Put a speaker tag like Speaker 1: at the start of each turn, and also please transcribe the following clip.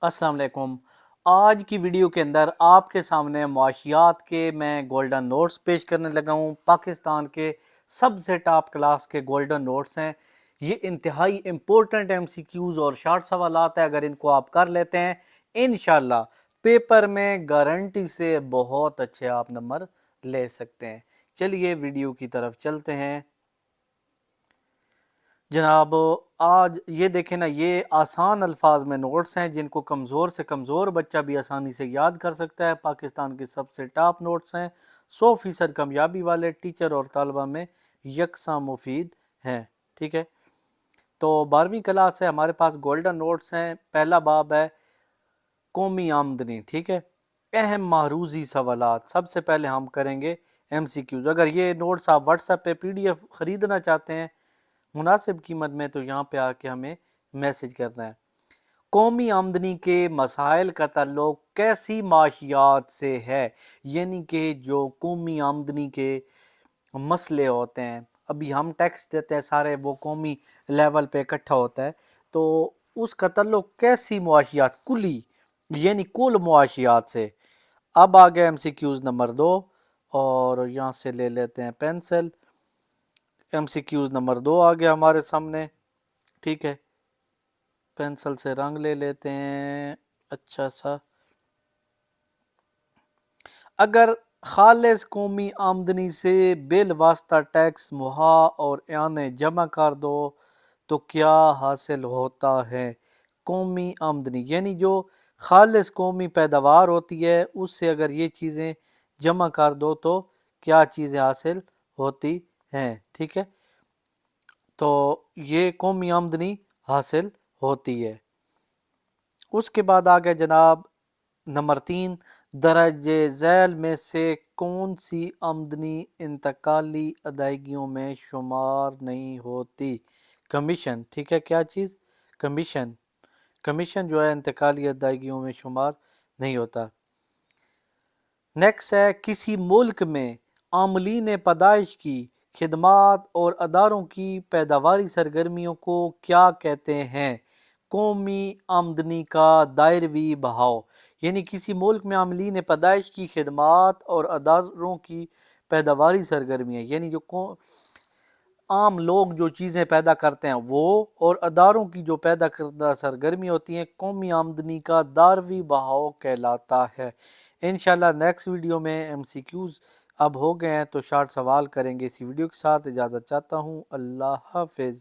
Speaker 1: अस्सलाम वालेकुम। आज की वीडियो के अंदर आपके सामने मुआशियात के मैं गोल्डन नोट्स पेश करने लगा हूँ। पाकिस्तान के सबसे टॉप क्लास के गोल्डन नोट्स हैं। ये इंतहाई इम्पोर्टेंट एमसीक्यूज और शॉर्ट सवालात है। अगर इनको आप कर लेते हैं इंशाल्लाह पेपर में गारंटी से बहुत अच्छे आप नंबर ले सकते हैं। चलिए वीडियो की तरफ चलते हैं जनाब। आज ये देखें ना, ये आसान अल्फाज में नोट्स हैं जिनको कमज़ोर से कमज़ोर बच्चा भी आसानी से याद कर सकता है। पाकिस्तान के सबसे टॉप नोट्स हैं, 100% कामयाबी वाले, टीचर और तालबा में यकसा मुफीद हैं। ठीक है, तो 12वीं क्लास से हमारे पास गोल्डन नोट्स हैं। पहला बाब है कौमी आमदनी। ठीक है, अहम मारूजी सवालात। सबसे पहले हम करेंगे एमसीक्यूज। अगर ये नोट्स आप व्हाट्सएप पे पीडीएफ ख़रीदना चाहते हैं मुनासिब कीमत में तो यहाँ पे आके हमें मैसेज करना है। कौमी आमदनी के मसाइल का ताल्लुक कैसी माशियात से है, यानी कि जो कौमी आमदनी के मसले होते हैं, अभी हम टैक्स देते हैं सारे, वो कौमी लेवल पे इकट्ठा होता है, तो उसका ताल्लुक कैसी मुआशियात, कुली यानी कुल मुआशियात से। अब आ गया एमसीक्यूज नंबर 2 और यहाँ से ले लेते हैं पेंसिल। एमसीक्यूज नंबर 2 आ गया हमारे सामने। ठीक है, पेंसिल से रंग ले लेते हैं अच्छा सा। अगर खालिस कौमी आमदनी से बिल वास्ता टैक्स मुहा और याने जमा कर दो तो क्या हासिल होता है। कौमी आमदनी यानी जो खालिस कौमी पैदावार होती है उससे अगर ये चीज़ें जमा कर दो तो क्या चीज़ें हासिल होती हैं। ठीक है, तो ये कौमी आमदनी हासिल होती है। उसके बाद आ गया जनाब नंबर 3, दर्जे झैल में से कौन सी आमदनी इंतकाली अदायगियों में शुमार नहीं होती। कमीशन। ठीक है, क्या चीज़, कमीशन। कमीशन जो है इंतकाली अदायगियों में शुमार नहीं होता। नेक्स्ट है किसी मुल्क में आमलीन पैदाइश की खिदमात और अदारों की पैदावारी सरगर्मियों को क्या कहते हैं। कौमी आमदनी का दायरवी बहाव, यानी किसी मुल्क में आमलीन पैदाइश की खिदमात और अदारों की पैदावारी सरगर्मियाँ, यानी जो आम लोग जो चीज़ें पैदा करते हैं वो, और अदारों की जो पैदा करदा सरगर्मी होती हैं, कौमी आमदनी का दारवी बहाव कहलाता है। इंशाल्लाह नेक्स्ट वीडियो में एमसीक्यूज़ अब हो गए हैं तो शार्ट सवाल करेंगे। इसी वीडियो के साथ इजाज़त चाहता हूँ। अल्लाह हाफिज़।